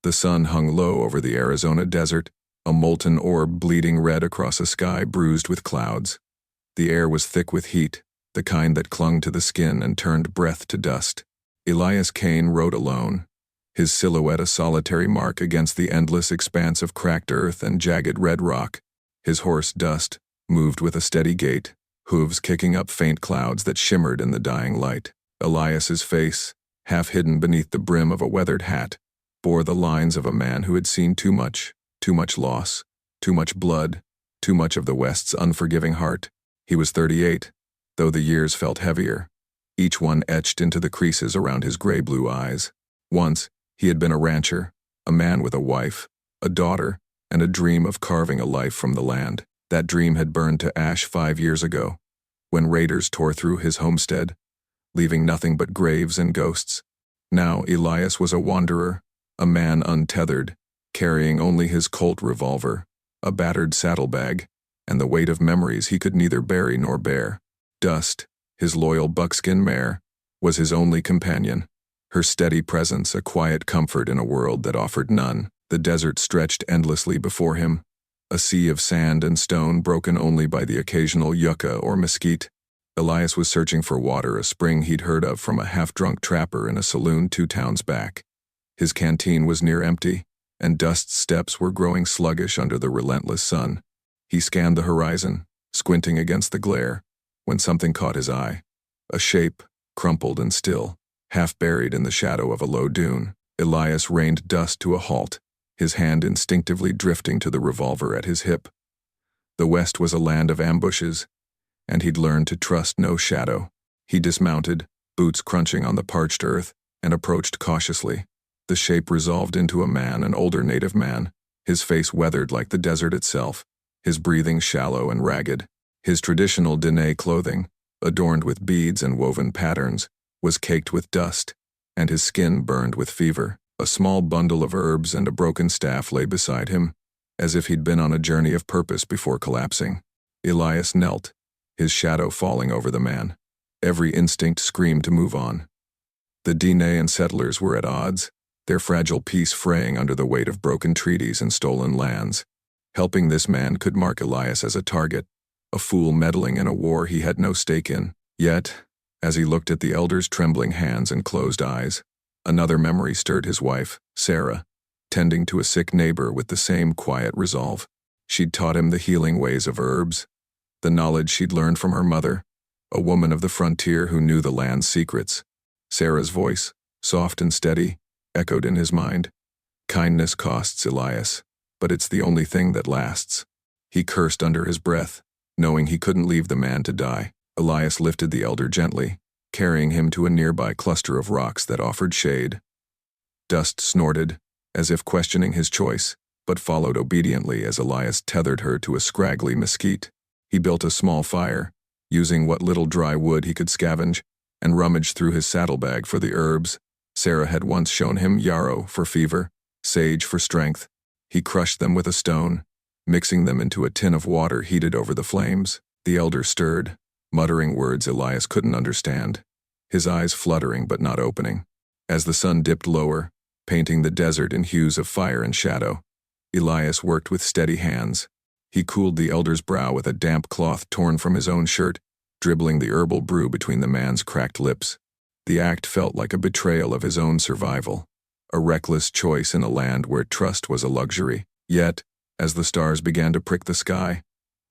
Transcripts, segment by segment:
The sun hung low over the Arizona desert, a molten orb bleeding red across a sky bruised with clouds. The air was thick with heat, the kind that clung to the skin and turned breath to dust. Elias Kane rode alone, his silhouette a solitary mark against the endless expanse of cracked earth and jagged red rock. His horse, Dust, moved with a steady gait, hooves kicking up faint clouds that shimmered in the dying light. Elias's face, half hidden beneath the brim of a weathered hat, bore the lines of a man who had seen too much loss, too much blood, too much of the West's unforgiving heart. He was 38, though the years felt heavier, each one etched into the creases around his gray-blue eyes. Once, he had been a rancher, a man with a wife, a daughter, and a dream of carving a life from the land. That dream had burned to ash 5 years ago, when raiders tore through his homestead, leaving nothing but graves and ghosts. Now Elias was a wanderer, a man untethered, carrying only his Colt revolver, a battered saddlebag, and the weight of memories he could neither bury nor bear. Dust, his loyal buckskin mare, was his only companion, her steady presence a quiet comfort in a world that offered none. The desert stretched endlessly before him, a sea of sand and stone broken only by the occasional yucca or mesquite. Elias was searching for water, a spring he'd heard of from a half-drunk trapper in a saloon 2 towns back. His canteen was near empty, and Dust's steps were growing sluggish under the relentless sun. He scanned the horizon, squinting against the glare, when something caught his eye. A shape, crumpled and still, half buried in the shadow of a low dune. Elias reined Dust to a halt, his hand instinctively drifting to the revolver at his hip. The West was a land of ambushes, and he'd learned to trust no shadow. He dismounted, boots crunching on the parched earth, and approached cautiously. The shape resolved into a man, an older native man, his face weathered like the desert itself, his breathing shallow and ragged. His traditional Dene clothing, adorned with beads and woven patterns, was caked with dust, and his skin burned with fever. A small bundle of herbs and a broken staff lay beside him, as if he'd been on a journey of purpose before collapsing. Elias knelt, his shadow falling over the man. Every instinct screamed to move on. The Dene and settlers were at odds, their fragile peace fraying under the weight of broken treaties and stolen lands. Helping this man could mark Elias as a target, a fool meddling in a war he had no stake in. Yet, as he looked at the elder's trembling hands and closed eyes, another memory stirred his wife, Sarah, tending to a sick neighbor with the same quiet resolve. She'd taught him the healing ways of herbs, the knowledge she'd learned from her mother, a woman of the frontier who knew the land's secrets. Sarah's voice, soft and steady, echoed in his mind. Kindness costs, Elias, but it's the only thing that lasts. He cursed under his breath, knowing he couldn't leave the man to die. Elias lifted the elder gently, carrying him to a nearby cluster of rocks that offered shade. Dust snorted, as if questioning his choice, but followed obediently as Elias tethered her to a scraggly mesquite. He built a small fire, using what little dry wood he could scavenge, and rummaged through his saddlebag for the herbs. Sarah had once shown him yarrow for fever, sage for strength. He crushed them with a stone, mixing them into a tin of water heated over the flames. The elder stirred, muttering words Elias couldn't understand, his eyes fluttering but not opening. As the sun dipped lower, painting the desert in hues of fire and shadow, Elias worked with steady hands. He cooled the elder's brow with a damp cloth torn from his own shirt, dribbling the herbal brew between the man's cracked lips. The act felt like a betrayal of his own survival, a reckless choice in a land where trust was a luxury. Yet, as the stars began to prick the sky,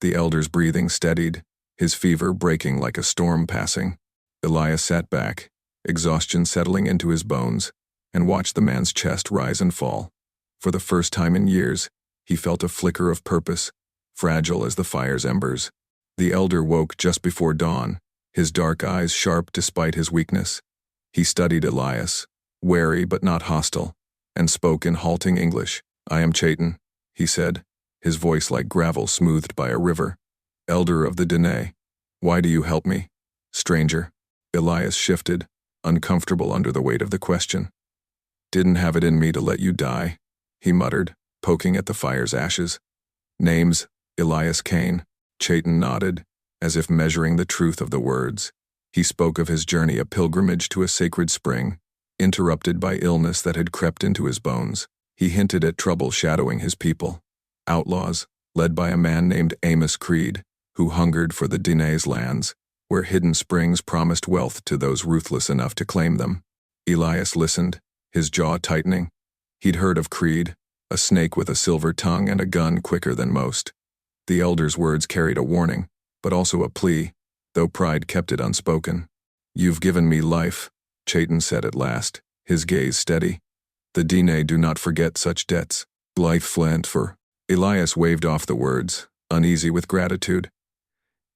the elder's breathing steadied, his fever breaking like a storm passing. Elias sat back, exhaustion settling into his bones, and watched the man's chest rise and fall. For the first time in years, he felt a flicker of purpose, fragile as the fire's embers. The elder woke just before dawn, his dark eyes sharp despite his weakness. He studied Elias, wary but not hostile, and spoke in halting English. "I am Chaitin," he said, his voice like gravel smoothed by a river. "Elder of the Dene, why do you help me, stranger?" Elias shifted, uncomfortable under the weight of the question. "Didn't have it in me to let you die," he muttered, poking at the fire's ashes. "Name's Elias Kane." Chaitin nodded, as if measuring the truth of the words. He spoke of his journey, a pilgrimage to a sacred spring, interrupted by illness that had crept into his bones. He hinted at trouble shadowing his people. Outlaws, led by a man named Amos Creed, who hungered for the Diné's lands, where hidden springs promised wealth to those ruthless enough to claim them. Elias listened, his jaw tightening. He'd heard of Creed, a snake with a silver tongue and a gun quicker than most. The elder's words carried a warning, but also a plea, though pride kept it unspoken. "You've given me life," Chayton said at last, his gaze steady. "The Diné do not forget such debts. Life flint for—" Elias waved off the words, uneasy with gratitude.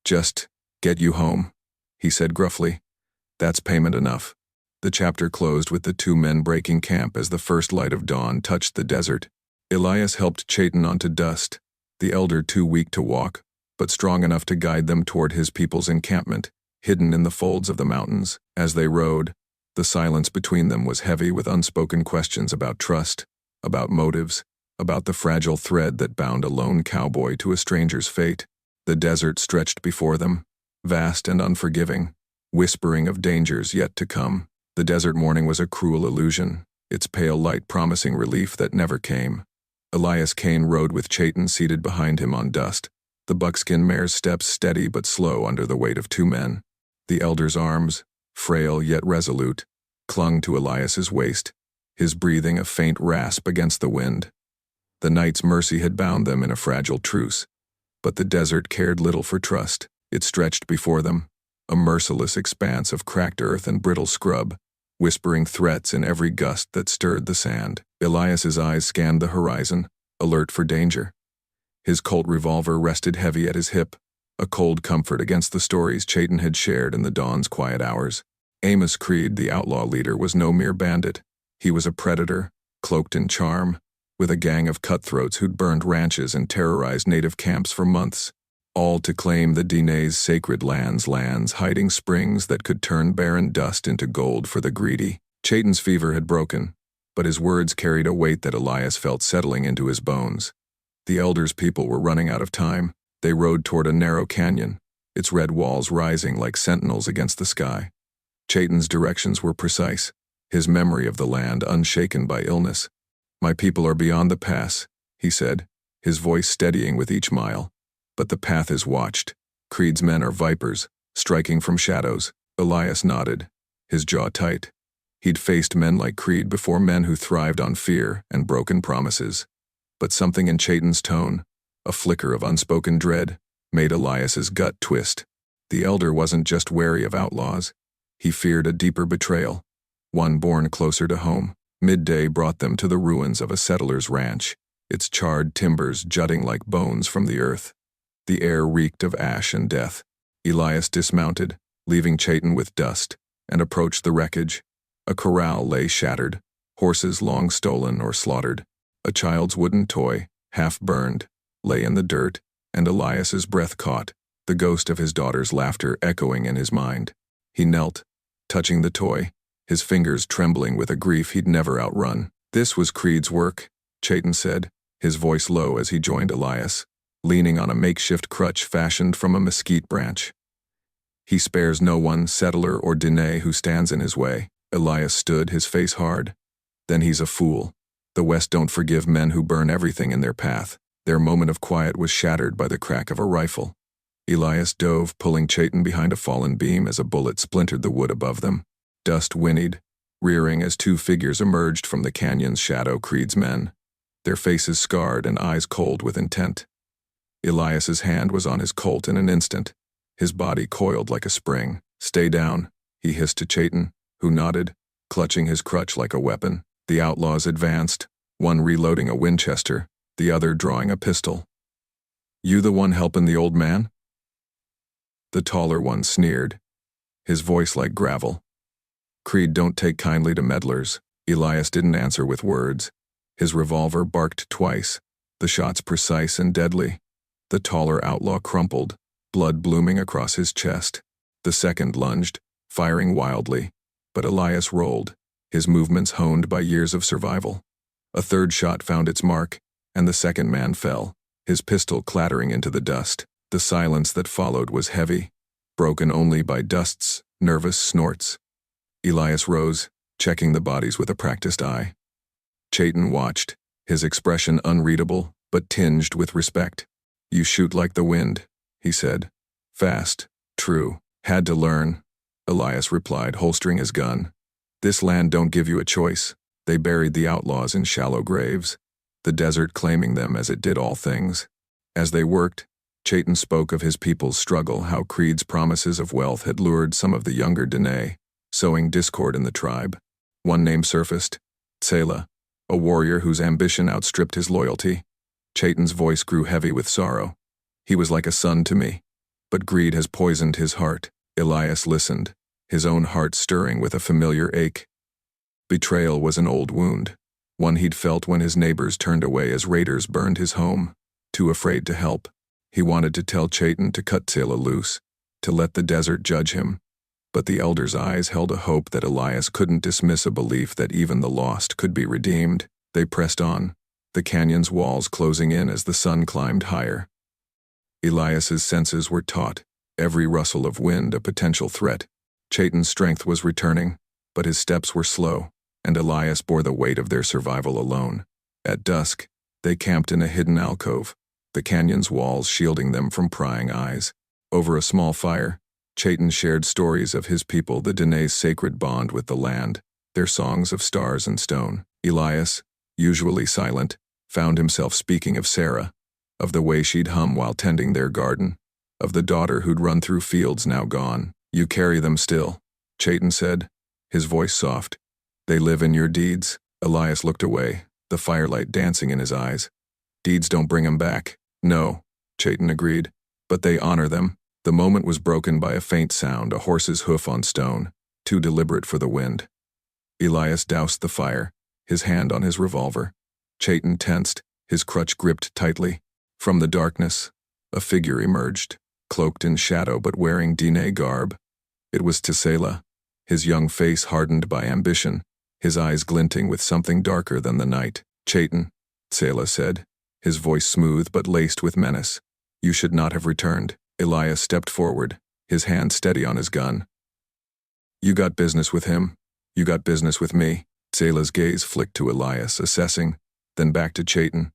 "Just get you home," he said gruffly. "That's payment enough." The chapter closed with the two men breaking camp as the first light of dawn touched the desert. Elias helped Chayton onto dust, the elder too weak to walk, but strong enough to guide them toward his people's encampment, hidden in the folds of the mountains. As they rode, the silence between them was heavy with unspoken questions about trust, about motives, about the fragile thread that bound a lone cowboy to a stranger's fate. The desert stretched before them, vast and unforgiving, whispering of dangers yet to come. The desert morning was a cruel illusion, its pale light promising relief that never came. Elias Kane rode with Chayton seated behind him on dust, the buckskin mare's steps steady but slow under the weight of two men. The elder's arms, frail yet resolute, clung to Elias's waist, his breathing a faint rasp against the wind. The night's mercy had bound them in a fragile truce, but the desert cared little for trust. It stretched before them, a merciless expanse of cracked earth and brittle scrub, whispering threats in every gust that stirred the sand. Elias's eyes scanned the horizon, alert for danger. His Colt revolver rested heavy at his hip, a cold comfort against the stories Chayton had shared in the dawn's quiet hours. Amos Creed, the outlaw leader, was no mere bandit. He was a predator, cloaked in charm, with a gang of cutthroats who'd burned ranches and terrorized native camps for months, all to claim the Diné's sacred lands hiding springs that could turn barren dust into gold for the greedy. Chayton's fever had broken, but his words carried a weight that Elias felt settling into his bones. The elder's people were running out of time. They rode toward a narrow canyon, its red walls rising like sentinels against the sky. Chayton's directions were precise, his memory of the land unshaken by illness. "My people are beyond the pass," he said, his voice steadying with each mile. "But the path is watched. Creed's men are vipers, striking from shadows." Elias nodded, his jaw tight. He'd faced men like Creed before, men who thrived on fear and broken promises. But something in Chayton's tone, a flicker of unspoken dread, made Elias's gut twist. The elder wasn't just wary of outlaws. He feared a deeper betrayal, one born closer to home. Midday brought them to the ruins of a settler's ranch, its charred timbers jutting like bones from the earth. The air reeked of ash and death. Elias dismounted, leaving Chayton with dust, and approached the wreckage. A corral lay shattered, horses long stolen or slaughtered. A child's wooden toy, half burned, lay in the dirt, and Elias's breath caught, the ghost of his daughter's laughter echoing in his mind. He knelt, touching the toy, his fingers trembling with a grief he'd never outrun. "This was Creed's work," Chayton said, his voice low as he joined Elias, leaning on a makeshift crutch fashioned from a mesquite branch. "He spares no one, settler or Diné, who stands in his way." Elias stood, his face hard. "Then he's a fool. The West don't forgive men who burn everything in their path." Their moment of quiet was shattered by the crack of a rifle. Elias dove, pulling Chayton behind a fallen beam as a bullet splintered the wood above them. Dust whinnied, rearing as two figures emerged from the canyon's shadow. Creed's men, their faces scarred and eyes cold with intent. Elias's hand was on his Colt in an instant, his body coiled like a spring. "Stay down," he hissed to Chayton, who nodded, clutching his crutch like a weapon. The outlaws advanced, one reloading a Winchester, the other drawing a pistol. "You the one helpin' the old man?" The taller one sneered, his voice like gravel. "Creed don't take kindly to meddlers." Elias didn't answer with words. His revolver barked twice, the shots precise and deadly. The taller outlaw crumpled, blood blooming across his chest. The second lunged, firing wildly, but Elias rolled, his movements honed by years of survival. A third shot found its mark, and the second man fell, his pistol clattering into the dust. The silence that followed was heavy, broken only by Dust's nervous snorts. Elias rose, checking the bodies with a practiced eye. Chayton watched, his expression unreadable, but tinged with respect. "You shoot like the wind," he said. "Fast, true, had to learn," Elias replied, holstering his gun. "This land don't give you a choice." They buried the outlaws in shallow graves, the desert claiming them as it did all things. As they worked, Chayton spoke of his people's struggle, how Creed's promises of wealth had lured some of the younger Dene, sowing discord in the tribe. One name surfaced: Tsela, a warrior whose ambition outstripped his loyalty. Chayton's voice grew heavy with sorrow. "He was like a son to me, but greed has poisoned his heart." Elias listened, his own heart stirring with a familiar ache. Betrayal was an old wound, one he'd felt when his neighbors turned away as raiders burned his home, too afraid to help. He wanted to tell Chayton to cut Tsela loose, to let the desert judge him. But the elder's eyes held a hope that Elias couldn't dismiss, a belief that even the lost could be redeemed. They pressed on, the canyon's walls closing in as the sun climbed higher. Elias's senses were taut, every rustle of wind a potential threat. Chayton's strength was returning, but his steps were slow, and Elias bore the weight of their survival alone. At dusk, they camped in a hidden alcove, the canyon's walls shielding them from prying eyes. Over a small fire, Chayton shared stories of his people, the Dene's sacred bond with the land, their songs of stars and stone. Elias, usually silent, found himself speaking of Sarah, of the way she'd hum while tending their garden, of the daughter who'd run through fields now gone. "You carry them still," Chayton said, his voice soft. "They live in your deeds." Elias looked away, the firelight dancing in his eyes. "Deeds don't bring 'em back." "No," Chayton agreed, "but they honor them." The moment was broken by a faint sound, a horse's hoof on stone, too deliberate for the wind. Elias doused the fire, his hand on his revolver. Chayton tensed, his crutch gripped tightly. From the darkness, a figure emerged, cloaked in shadow but wearing Dene garb. It was Tsela, his young face hardened by ambition, his eyes glinting with something darker than the night. "Chayton," Tsela said, his voice smooth but laced with menace. "You should not have returned." Elias stepped forward, his hand steady on his gun. "You got business with him. You got business with me." Tsela's gaze flicked to Elias, assessing, then back to Chayton.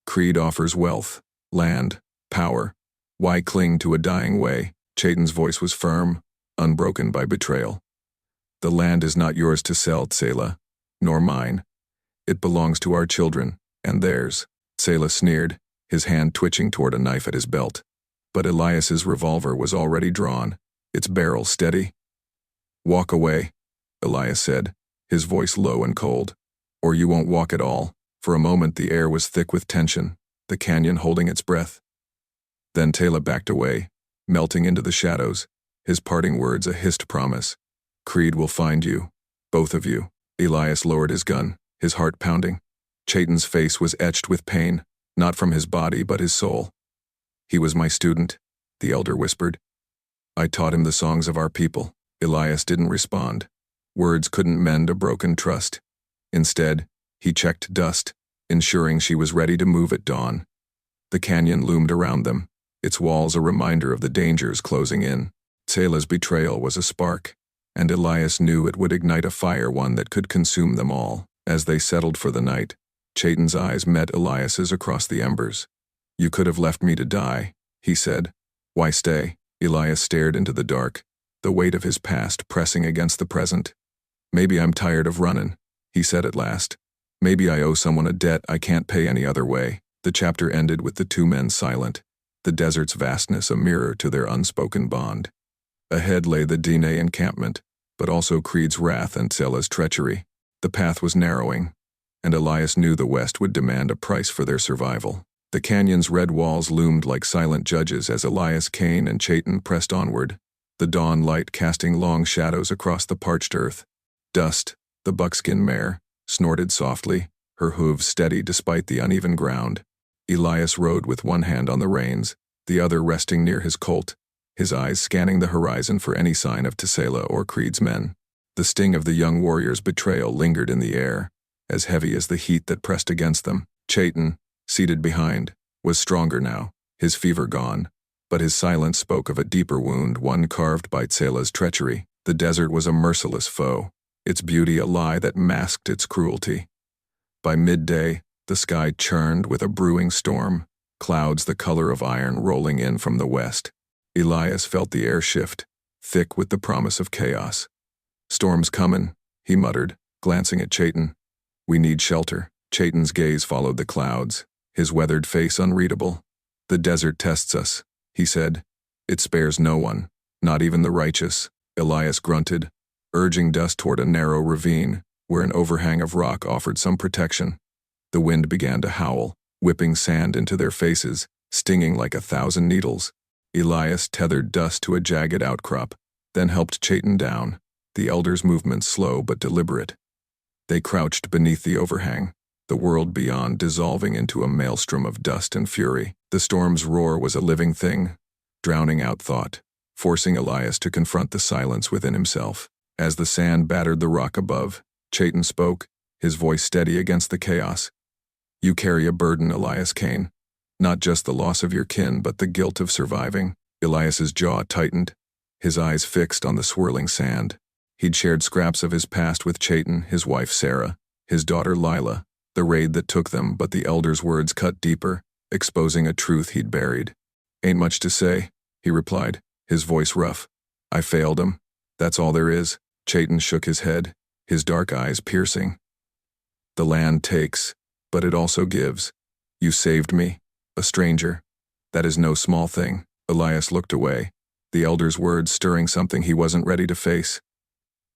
"Creed offers wealth, land, power. Why cling to a dying way?" Chayton's voice was firm, unbroken by betrayal. "The land is not yours to sell, Tsela, nor mine. It belongs to our children, and theirs." Tsela sneered, his hand twitching toward a knife at his belt. But Elias's revolver was already drawn, its barrel steady. "Walk away," Elias said, his voice low and cold, "or you won't walk at all." For a moment the air was thick with tension, the canyon holding its breath. Then Tsela backed away, melting into the shadows, his parting words a hissed promise. "Creed will find you, both of you." Elias lowered his gun, his heart pounding. Chayton's face was etched with pain, not from his body but his soul. "He was my student," the elder whispered. "I taught him the songs of our people." Elias didn't respond. Words couldn't mend a broken trust. Instead, he checked dust, ensuring she was ready to move at dawn. The canyon loomed around them, its walls a reminder of the dangers closing in. Tsela's betrayal was a spark, and Elias knew it would ignite a fire, one that could consume them all. As they settled for the night, Chayton's eyes met Elias's across the embers. "You could have left me to die," he said. "Why stay?" Elias stared into the dark, the weight of his past pressing against the present. "Maybe I'm tired of running," he said at last. "Maybe I owe someone a debt I can't pay any other way." The chapter ended with the two men silent, the desert's vastness a mirror to their unspoken bond. Ahead lay the Dene encampment, but also Creed's wrath and Tsela's treachery. The path was narrowing, and Elias knew the West would demand a price for their survival. The canyon's red walls loomed like silent judges as Elias Kane and Chayton pressed onward, the dawn light casting long shadows across the parched earth. Dust, the buckskin mare, snorted softly, her hooves steady despite the uneven ground. Elias rode with one hand on the reins, the other resting near his colt, his eyes scanning the horizon for any sign of Tsela or Creed's men. The sting of the young warrior's betrayal lingered in the air, as heavy as the heat that pressed against them. Chayton, seated behind, was stronger now, his fever gone, but his silence spoke of a deeper wound, one carved by Tsela's treachery. The desert was a merciless foe, its beauty a lie that masked its cruelty. By midday, The sky churned with a brewing storm, clouds the color of iron rolling in from the west. Elias felt the air shift, thick with the promise of chaos. "Storm's comin'," he muttered, glancing at Chayton. "We need shelter." Chayton's gaze followed the clouds, his weathered face unreadable. "The desert tests us," he said. "It spares no one, not even the righteous." Elias grunted, urging Dust toward a narrow ravine, where an overhang of rock offered some protection. The wind began to howl, whipping sand into their faces, stinging like 1,000 needles. Elias tethered Dust to a jagged outcrop, then helped Chayton down, the elder's movements slow but deliberate. They crouched beneath the overhang, the world beyond dissolving into a maelstrom of dust and fury. The storm's roar was a living thing, drowning out thought, forcing Elias to confront the silence within himself. As the sand battered the rock above, Chayton spoke, his voice steady against the chaos. "You carry a burden, Elias Kane. Not just the loss of your kin, but the guilt of surviving." Elias's jaw tightened, his eyes fixed on the swirling sand. He'd shared scraps of his past with Chayton, his wife Sarah, his daughter Lila, the raid that took them, but the elder's words cut deeper, exposing a truth he'd buried. "Ain't much to say," he replied, his voice rough. "I failed him. That's all there is." Chayton shook his head, his dark eyes piercing. "The land takes, but it also gives. You saved me, a stranger. That is no small thing." Elias looked away, the elder's words stirring something he wasn't ready to face.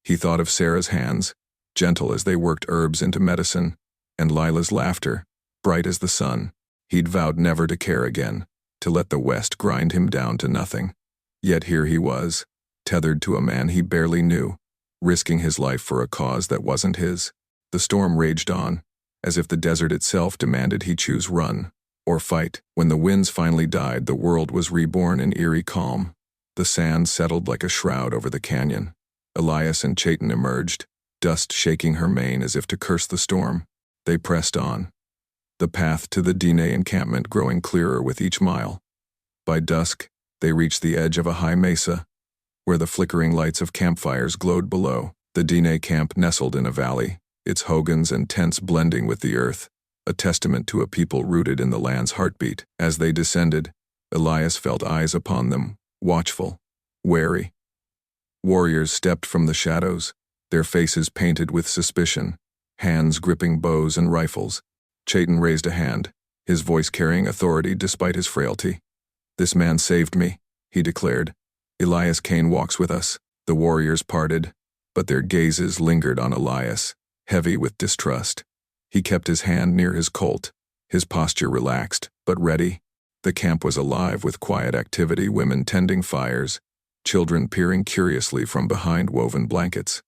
He thought of Sarah's hands, gentle as they worked herbs into medicine, and Lila's laughter, bright as the sun. He'd vowed never to care again, to let the West grind him down to nothing. Yet here he was, tethered to a man he barely knew, risking his life for a cause that wasn't his. The storm raged on, as if the desert itself demanded he choose run or fight. When the winds finally died, the world was reborn in eerie calm. The sand settled like a shroud over the canyon. Elias and Chayton emerged, Dust shaking her mane as if to curse the storm. They pressed on, the path to the Dine encampment growing clearer with each mile. By dusk, they reached the edge of a high mesa, where the flickering lights of campfires glowed below. The Dine camp nestled in a valley, its hogans and tents blending with the earth, a testament to a people rooted in the land's heartbeat. As they descended, Elias felt eyes upon them, watchful, wary. Warriors stepped from the shadows, their faces painted with suspicion, hands gripping bows and rifles. Chayton raised a hand, his voice carrying authority despite his frailty. "This man saved me," he declared. "Elias Kane walks with us." The warriors parted, but their gazes lingered on Elias, heavy with distrust. He kept his hand near his Colt, his posture relaxed, but ready. The camp was alive with quiet activity, women tending fires, children peering curiously from behind woven blankets.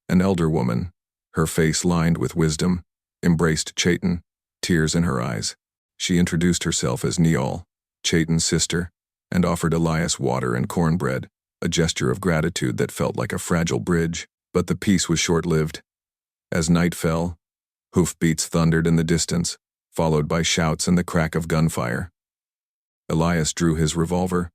An elder woman, her face lined with wisdom, embraced Chayton, tears in her eyes. She introduced herself as Neol, Chayton's sister, and offered Elias water and cornbread, a gesture of gratitude that felt like a fragile bridge. But the peace was short-lived. As night fell, hoofbeats thundered in the distance, followed by shouts and the crack of gunfire. Elias drew his revolver,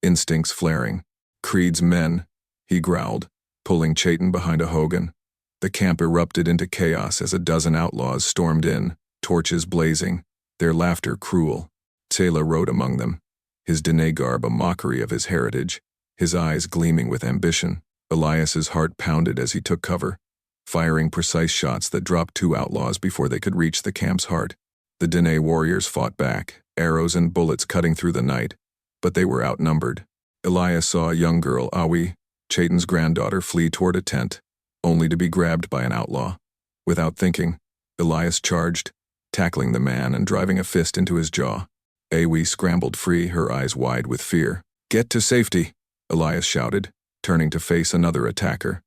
instincts flaring. "Creed's men," he growled, pulling Chayton behind a hogan. The camp erupted into chaos as a dozen outlaws stormed in, torches blazing, their laughter cruel. Tsela rode among them, his Dene garb a mockery of his heritage, his eyes gleaming with ambition. Elias's heart pounded as he took cover, firing precise shots that dropped two outlaws before they could reach the camp's heart. The Dene warriors fought back, arrows and bullets cutting through the night, but they were outnumbered. Elias saw a young girl, Awi, Chayton's granddaughter, flee toward a tent, only to be grabbed by an outlaw. Without thinking, Elias charged, tackling the man and driving a fist into his jaw. Awi scrambled free, her eyes wide with fear. "Get to safety," Elias shouted, turning to face another attacker.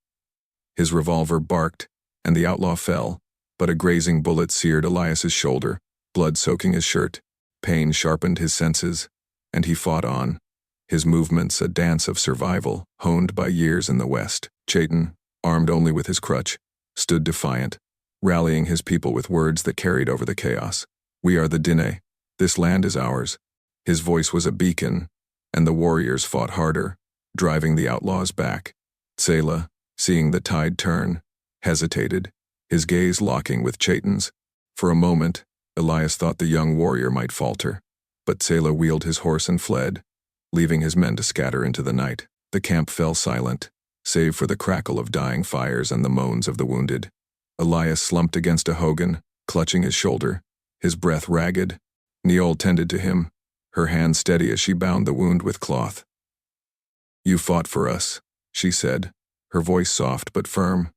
His revolver barked, and the outlaw fell, but a grazing bullet seared Elias's shoulder, blood soaking his shirt. Pain sharpened his senses, and he fought on, his movements a dance of survival, honed by years in the West. Chayton, armed only with his crutch, stood defiant, rallying his people with words that carried over the chaos. "We are the Dine. This land is ours." His voice was a beacon, and the warriors fought harder, driving the outlaws back. Tsela, seeing the tide turn, hesitated, his gaze locking with Chayton's. For a moment, Elias thought the young warrior might falter, but Selah wheeled his horse and fled, leaving his men to scatter into the night. The camp fell silent, save for the crackle of dying fires and the moans of the wounded. Elias slumped against a hogan, clutching his shoulder, his breath ragged. Niol tended to him, her hand steady as she bound the wound with cloth. "You fought for us," she said, her voice soft but firm.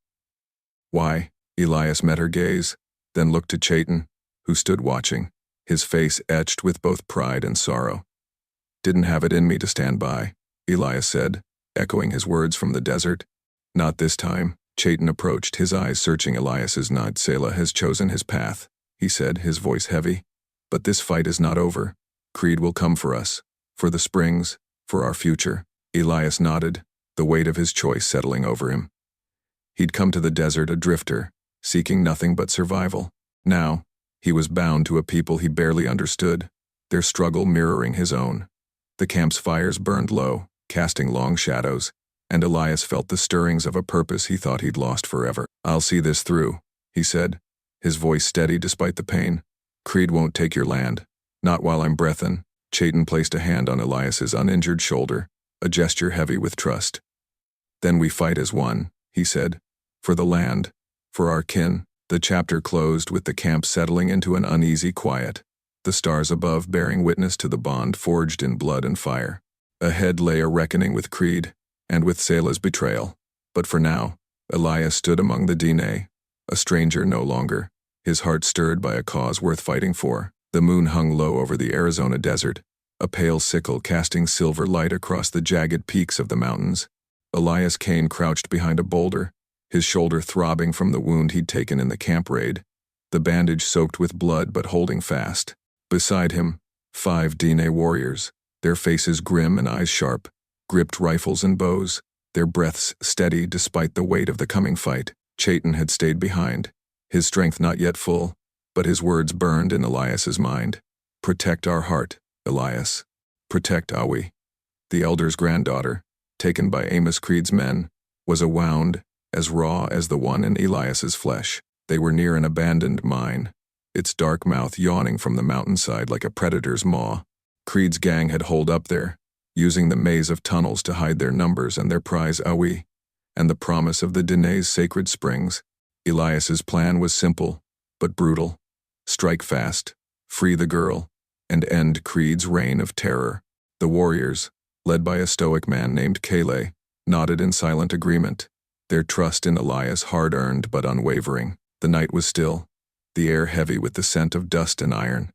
"Why?" Elias met her gaze, then looked to Chayton, who stood watching, his face etched with both pride and sorrow. "Didn't have it in me to stand by," Elias said, echoing his words from the desert. "Not this time." Chayton approached, his eyes searching Elias's. "Not Selah has chosen his path," he said, his voice heavy. "But this fight is not over. Creed will come for us, for the springs, for our future." Elias nodded, the weight of his choice settling over him. He'd come to the desert a drifter, seeking nothing but survival. Now, he was bound to a people he barely understood, their struggle mirroring his own. The camp's fires burned low, casting long shadows, and Elias felt the stirrings of a purpose he thought he'd lost forever. "I'll see this through," he said, his voice steady despite the pain. "Creed won't take your land. Not while I'm breathin'." Chayton placed a hand on Elias's uninjured shoulder, a gesture heavy with trust. "Then we fight as one," he said. "For the land, for our kin." The chapter closed with the camp settling into an uneasy quiet, the stars above bearing witness to the bond forged in blood and fire. Ahead lay a reckoning with Creed, and with Selah's betrayal. But for now, Elias stood among the Diné, a stranger no longer, his heart stirred by a cause worth fighting for. The moon hung low over the Arizona desert, a pale sickle casting silver light across the jagged peaks of the mountains. Elias Kane crouched behind a boulder, his shoulder throbbing from the wound he'd taken in the camp raid, the bandage soaked with blood but holding fast. Beside him, 5 Diné warriors, their faces grim and eyes sharp, gripped rifles and bows, their breaths steady despite the weight of the coming fight. Chayton had stayed behind, his strength not yet full, but his words burned in Elias's mind. "Protect our heart, Elias. Protect Awi." The elder's granddaughter, taken by Amos Creed's men, was a wound, as raw as the one in Elias's flesh. They were near an abandoned mine, its dark mouth yawning from the mountainside like a predator's maw. Creed's gang had holed up there, using the maze of tunnels to hide their numbers and their prize Awi, and the promise of the Diné's sacred springs. Elias's plan was simple, but brutal. Strike fast, free the girl, and end Creed's reign of terror. The warriors, led by a stoic man named Kale, nodded in silent agreement, their trust in Elias hard-earned but unwavering. The night was still, the air heavy with the scent of dust and iron.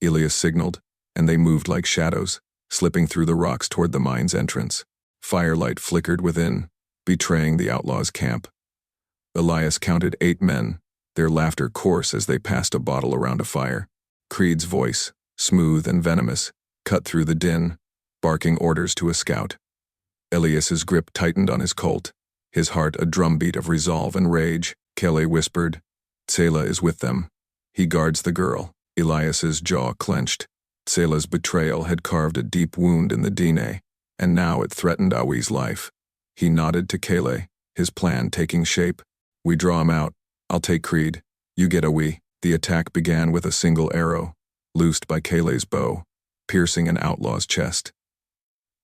Elias signaled, and they moved like shadows, slipping through the rocks toward the mine's entrance. Firelight flickered within, betraying the outlaws' camp. Elias counted 8 men, their laughter coarse as they passed a bottle around a fire. Creed's voice, smooth and venomous, cut through the din, barking orders to a scout. Elias's grip tightened on his colt, his heart a drumbeat of resolve and rage. Kelly whispered, "Selah is with them. He guards the girl." Elias's jaw clenched. Selah's betrayal had carved a deep wound in the Diné, and now it threatened Awi's life. He nodded to Kale, his plan taking shape. "We draw him out. I'll take Creed. You get Awi." The attack began with a single arrow, loosed by Kale's bow, piercing an outlaw's chest.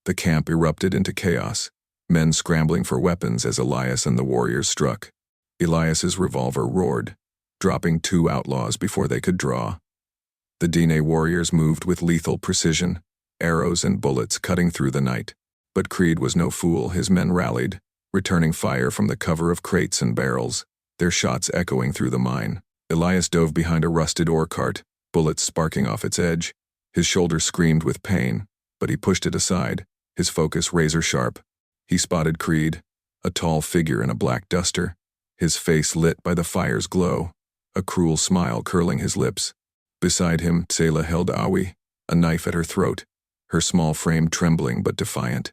The camp erupted into chaos, men scrambling for weapons as Elias and the warriors struck. Elias's revolver roared, dropping 2 outlaws before they could draw. The Diné warriors moved with lethal precision, arrows and bullets cutting through the night. But Creed was no fool. His men rallied, returning fire from the cover of crates and barrels, their shots echoing through the mine. Elias dove behind a rusted ore cart, bullets sparking off its edge. His shoulder screamed with pain, but he pushed it aside, his focus razor-sharp. He spotted Creed, a tall figure in a black duster, his face lit by the fire's glow, a cruel smile curling his lips. Beside him, Selah held Awi, a knife at her throat, her small frame trembling but defiant.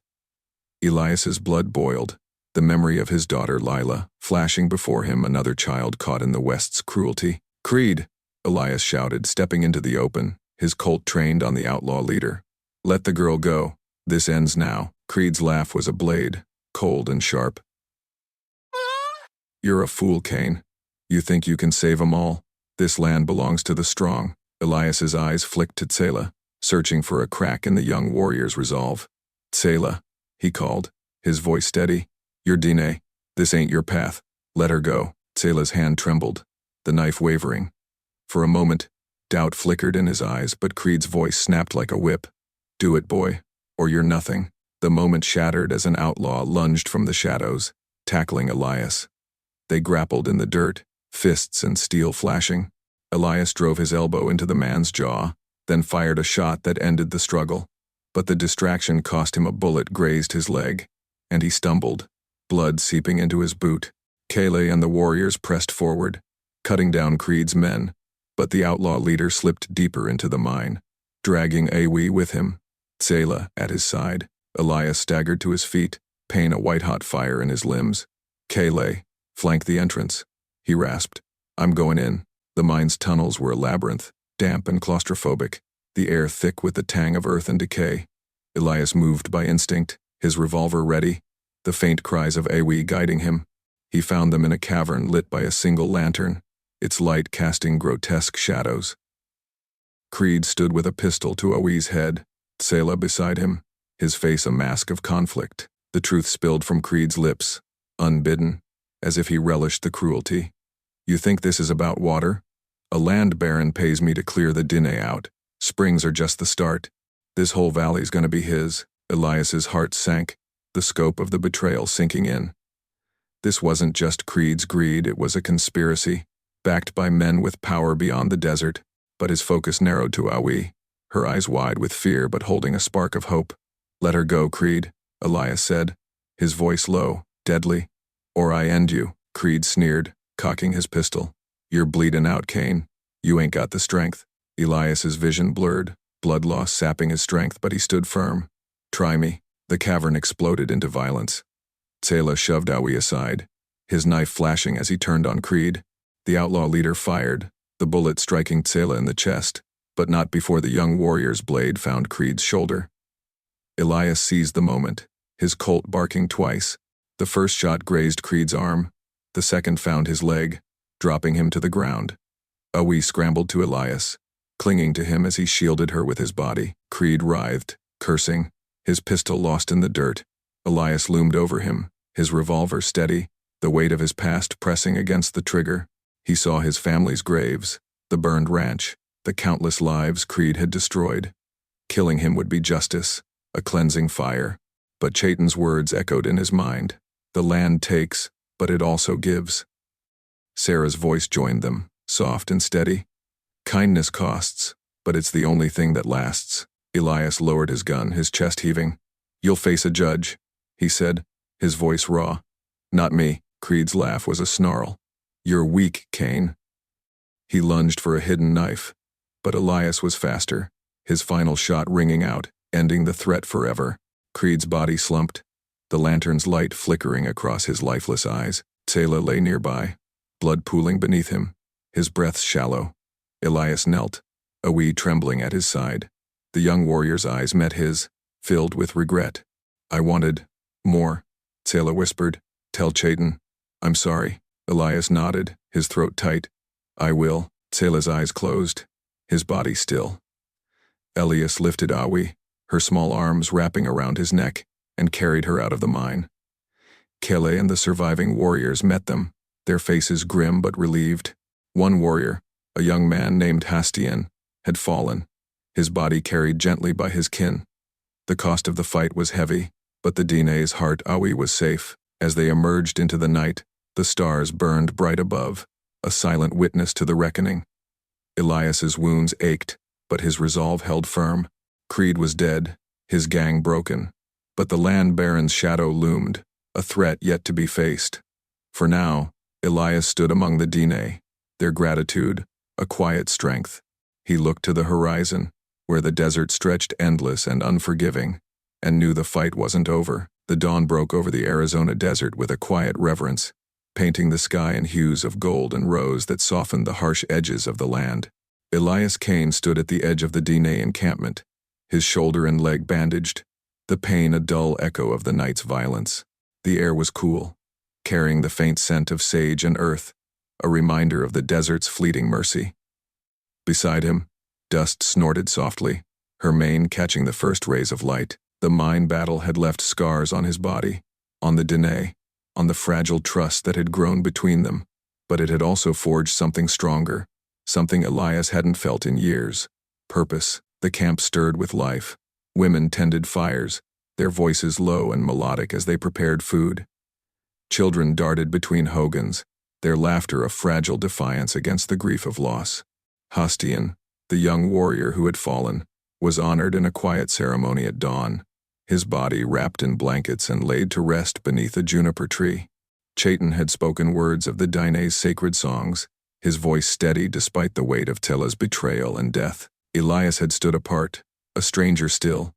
Elias's blood boiled, the memory of his daughter Lila flashing before him, another child caught in the West's cruelty. "Creed!" Elias shouted, stepping into the open, his colt trained on the outlaw leader. "Let the girl go. This ends now." Creed's laugh was a blade, cold and sharp. "You're a fool, Kane. You think you can save 'em all? This land belongs to the strong. Elias's eyes flicked to Tsela, searching for a crack in the young warrior's resolve. Tsela, he called, his voice steady. You're Dine. This ain't your path. Let her go. Tsela's hand trembled, the knife wavering. For a moment, doubt flickered in his eyes, but Creed's voice snapped like a whip. Do it, boy, or you're nothing. The moment shattered as an outlaw lunged from the shadows, tackling Elias. They grappled in the dirt, fists and steel flashing. Elias drove his elbow into the man's jaw, then fired a shot that ended the struggle. But the distraction cost him a bullet grazed his leg, and he stumbled, blood seeping into his boot. Kale and the warriors pressed forward, cutting down Creed's men, but the outlaw leader slipped deeper into the mine, dragging Awi with him. Tsela at his side. Elias staggered to his feet, pain a white-hot fire in his limbs. Kale, flank the entrance. He rasped. I'm going in. The mine's tunnels were a labyrinth, damp and claustrophobic, the air thick with the tang of earth and decay. Elias moved by instinct, his revolver ready, the faint cries of Awi guiding him. He found them in a cavern lit by a single lantern, its light casting grotesque shadows. Creed stood with a pistol to Awi's head, Tsela beside him, his face a mask of conflict. The truth spilled from Creed's lips, unbidden, as if he relished the cruelty. You think this is about water? A land baron pays me to clear the Dine out. Springs are just the start. This whole valley's gonna be his. Elias's heart sank, the scope of the betrayal sinking in. This wasn't just Creed's greed, it was a conspiracy, backed by men with power beyond the desert. But his focus narrowed to Awi, her eyes wide with fear but holding a spark of hope. Let her go, Creed, Elias said, his voice low, deadly. Or I end you, Creed sneered, cocking his pistol. You're bleeding out, Kane. You ain't got the strength. Elias's vision blurred, blood loss sapping his strength, but he stood firm. Try me. The cavern exploded into violence. Tsela shoved Awi aside, his knife flashing as he turned on Creed. The outlaw leader fired, the bullet striking Tsela in the chest, but not before the young warrior's blade found Creed's shoulder. Elias seized the moment, his Colt barking twice. The first shot grazed Creed's arm, the second found his leg, dropping him to the ground. Awi scrambled to Elias, clinging to him as he shielded her with his body. Creed writhed, cursing, his pistol lost in the dirt. Elias loomed over him, his revolver steady, the weight of his past pressing against the trigger. He saw his family's graves, the burned ranch, the countless lives Creed had destroyed. Killing him would be justice, a cleansing fire. But Chaitin's words echoed in his mind. The land takes, but it also gives. Sarah's voice joined them, soft and steady. Kindness costs, but it's the only thing that lasts. Elias lowered his gun, his chest heaving. You'll face a judge, he said, his voice raw. Not me. Creed's laugh was a snarl. You're weak, Kane. He lunged for a hidden knife, but Elias was faster, his final shot ringing out, ending the threat forever. Creed's body slumped, the lantern's light flickering across his lifeless eyes. Tsela lay nearby, blood pooling beneath him, his breath shallow. Elias knelt, Awi trembling at his side. The young warrior's eyes met his, filled with regret. I wanted more, Tsela whispered. Tell Chaitin. I'm sorry. Elias nodded, his throat tight. I will. Tsela's eyes closed, his body still. Elias lifted Awi, her small arms wrapping around his neck, and carried her out of the mine. Kele and the surviving warriors met them, their faces grim but relieved. One warrior, a young man named Hastian, had fallen, his body carried gently by his kin. The cost of the fight was heavy, but the Dine's heart Awi was safe. As they emerged into the night, the stars burned bright above, a silent witness to the reckoning. Elias's wounds ached, but his resolve held firm. Creed was dead, his gang broken, but the land baron's shadow loomed, a threat yet to be faced. For now, Elias stood among the Dine, their gratitude, a quiet strength. He looked to the horizon, where the desert stretched endless and unforgiving, and knew the fight wasn't over. The dawn broke over the Arizona desert with a quiet reverence, painting the sky in hues of gold and rose that softened the harsh edges of the land. Elias Kane stood at the edge of the Dine encampment, his shoulder and leg bandaged, the pain a dull echo of the night's violence. The air was cool, carrying the faint scent of sage and earth. a reminder of the desert's fleeting mercy. Beside him, dust snorted softly, her mane catching the first rays of light. The mine battle had left scars on his body, on the dene, on the fragile trust that had grown between them, but it had also forged something stronger, something Elias hadn't felt in years. Purpose. The camp stirred with life. Women tended fires, their voices low and melodic as they prepared food. Children darted between hogans, their laughter a fragile defiance against the grief of loss. Hastian, the young warrior who had fallen, was honored in a quiet ceremony at dawn, his body wrapped in blankets and laid to rest beneath a juniper tree. Chaitin had spoken words of the Dine's sacred songs, his voice steady despite the weight of Tella's betrayal and death. Elias had stood apart, a stranger still,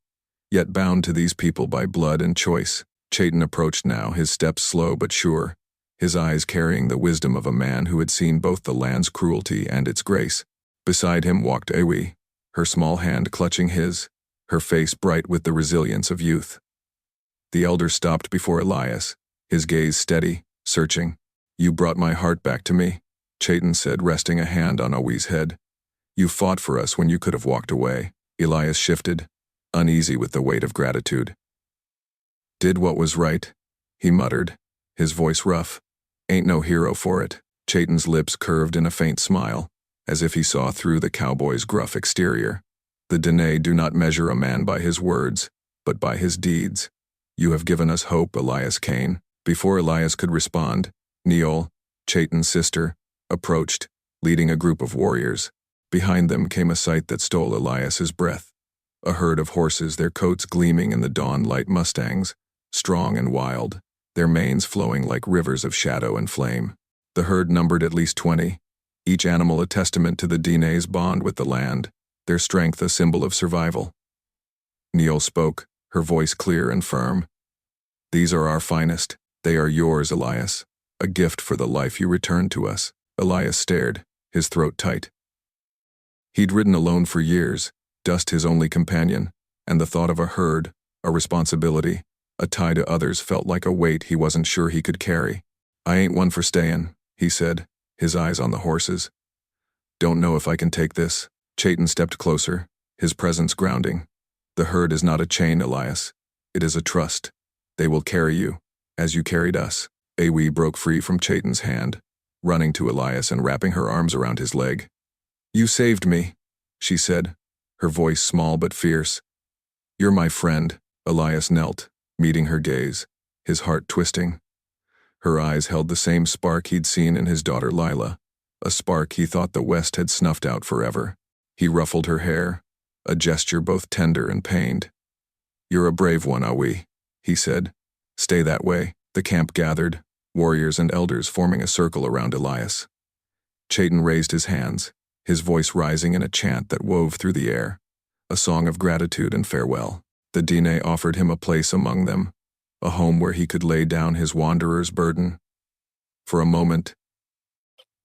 yet bound to these people by blood and choice. Chaitin approached now, his steps slow but sure, his eyes carrying the wisdom of a man who had seen both the land's cruelty and its grace. Beside him walked Ewi, her small hand clutching his, her face bright with the resilience of youth. The elder stopped before Elias, his gaze steady, searching. "You brought my heart back to me," Chaitin said, resting a hand on Ewi's head. "You fought for us when you could have walked away." Elias shifted, uneasy with the weight of gratitude. "Did what was right," he muttered, his voice rough. "Ain't no hero for it." Chaitin's lips curved in a faint smile, as if he saw through the cowboy's gruff exterior. "The Dene do not measure a man by his words, but by his deeds. You have given us hope, Elias Kane." Before Elias could respond, Neol, Chaitin's sister, approached, leading a group of warriors. Behind them came a sight that stole Elias's breath. A herd of horses, their coats gleaming in the dawn-light mustangs, strong and wild, their manes flowing like rivers of shadow and flame. The herd numbered at least 20, each animal a testament to the Dine's bond with the land, their strength a symbol of survival. Neol spoke, her voice clear and firm. "These are our finest. They are yours, Elias, a gift for the life you returned to us." Elias stared, his throat tight. He'd ridden alone for years, dust his only companion, and the thought of a herd, a responsibility, a tie to others felt like a weight he wasn't sure he could carry. "I ain't one for staying," he said, his eyes on the horses. "Don't know if I can take this." Chaitin stepped closer, his presence grounding. "The herd is not a chain, Elias. It is a trust. They will carry you, as you carried us." Ewi broke free from Chaitin's hand, running to Elias and wrapping her arms around his leg. "You saved me," she said, her voice small but fierce. "You're my friend." Elias knelt, meeting her gaze, his heart twisting. Her eyes held the same spark he'd seen in his daughter Lila, a spark he thought the West had snuffed out forever. He ruffled her hair, a gesture both tender and pained. "You're a brave one, Ewi," he said. "Stay that way." The camp gathered, warriors and elders forming a circle around Elias. Chaitin raised his hands, his voice rising in a chant that wove through the air, a song of gratitude and farewell. The Dine offered him a place among them, a home where he could lay down his wanderer's burden. For a moment,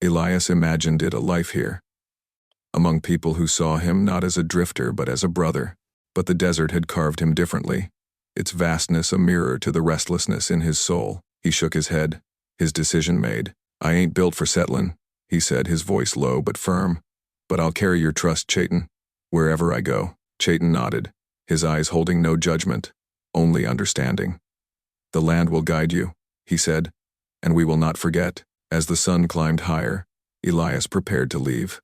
Elias imagined it a life here, among people who saw him not as a drifter but as a brother. But the desert had carved him differently, its vastness a mirror to the restlessness in his soul. He shook his head, his decision made. "I ain't built for settling," he said, his voice low but firm. "But I'll carry your trust, Chaitin, wherever I go." Chaitin nodded, his eyes holding no judgment, only understanding. "The land will guide you," he said, "and we will not forget." As the sun climbed higher, Elias prepared to leave.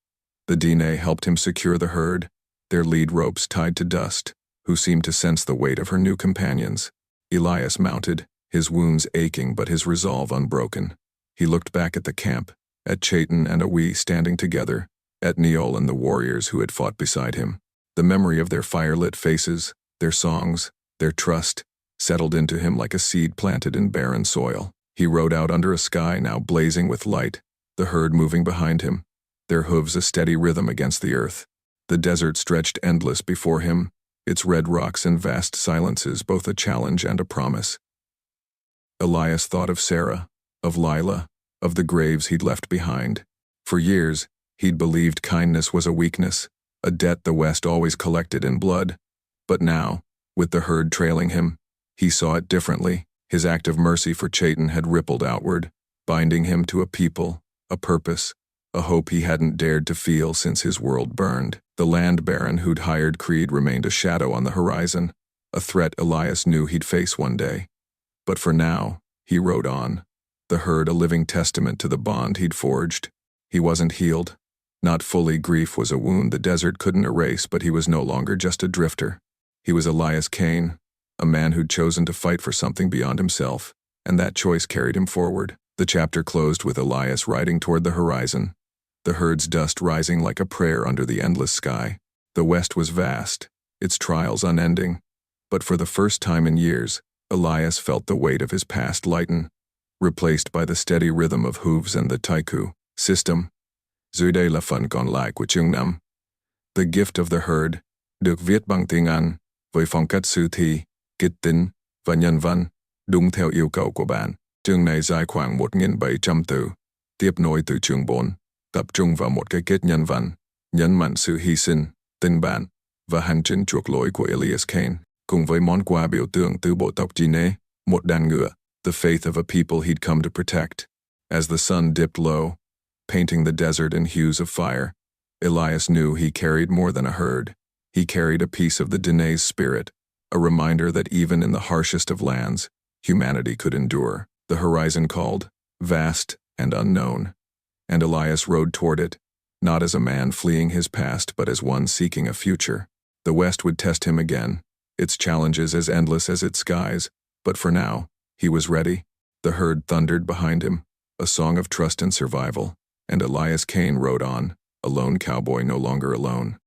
The Dine helped him secure the herd, their lead ropes tied to Dust, who seemed to sense the weight of her new companions. Elias mounted, his wounds aching but his resolve unbroken. He looked back at the camp, at Chaitin and Ewi standing together, at Neol and the warriors who had fought beside him. The memory of their firelit faces, their songs, their trust, settled into him like a seed planted in barren soil. He rode out under a sky now blazing with light, the herd moving behind him, their hooves a steady rhythm against the earth. The desert stretched endless before him, its red rocks and vast silences both a challenge and a promise. Elias thought of Sarah, of Lila, of the graves he'd left behind. For years, he'd believed kindness was a weakness, a debt the West always collected in blood. But now, with the herd trailing him, he saw it differently. His act of mercy for Chaitin had rippled outward, binding him to a people, a purpose, a hope he hadn't dared to feel since his world burned. The land baron who'd hired Creed remained a shadow on the horizon, a threat Elias knew he'd face one day. But for now, he rode on, the herd a living testament to the bond he'd forged. He wasn't healed. Not fully. Grief was a wound the desert couldn't erase, but he was no longer just a drifter. He was Elias Kane, a man who'd chosen to fight for something beyond himself, and that choice carried him forward. The chapter closed with Elias riding toward the horizon, the herd's dust rising like a prayer under the endless sky. The west was vast, its trials unending, but for the first time in years, Elias felt the weight of his past lighten, replaced by the steady rhythm of hooves and the taiku system. Dưới đây là phần còn lại của chương 5. The Gift of the Herd, được viết bằng tiếng Anh, với phong cách sử thi, kịch tính và nhân văn, đúng theo yêu cầu của bạn. Chương này dài khoảng 1.700 từ, tiếp nối từ chương 4, tập trung vào một cái kết nhân văn, nhấn mạnh sự hy sinh, tình bạn và hành trình chuộc lỗi của Elias Kane, cùng với món quà biểu tượng từ bộ tộc Gine, một đàn ngựa, the faith of a people he'd come to protect. As the sun dipped low, painting the desert in hues of fire, Elias knew he carried more than a herd. He carried a piece of the Dine's spirit, a reminder that even in the harshest of lands, humanity could endure. The horizon called, vast and unknown, and Elias rode toward it, not as a man fleeing his past but as one seeking a future. The west would test him again, its challenges as endless as its skies, but for now, he was ready. The herd thundered behind him, a song of trust and survival, and Elias Kane rode on, a lone cowboy no longer alone.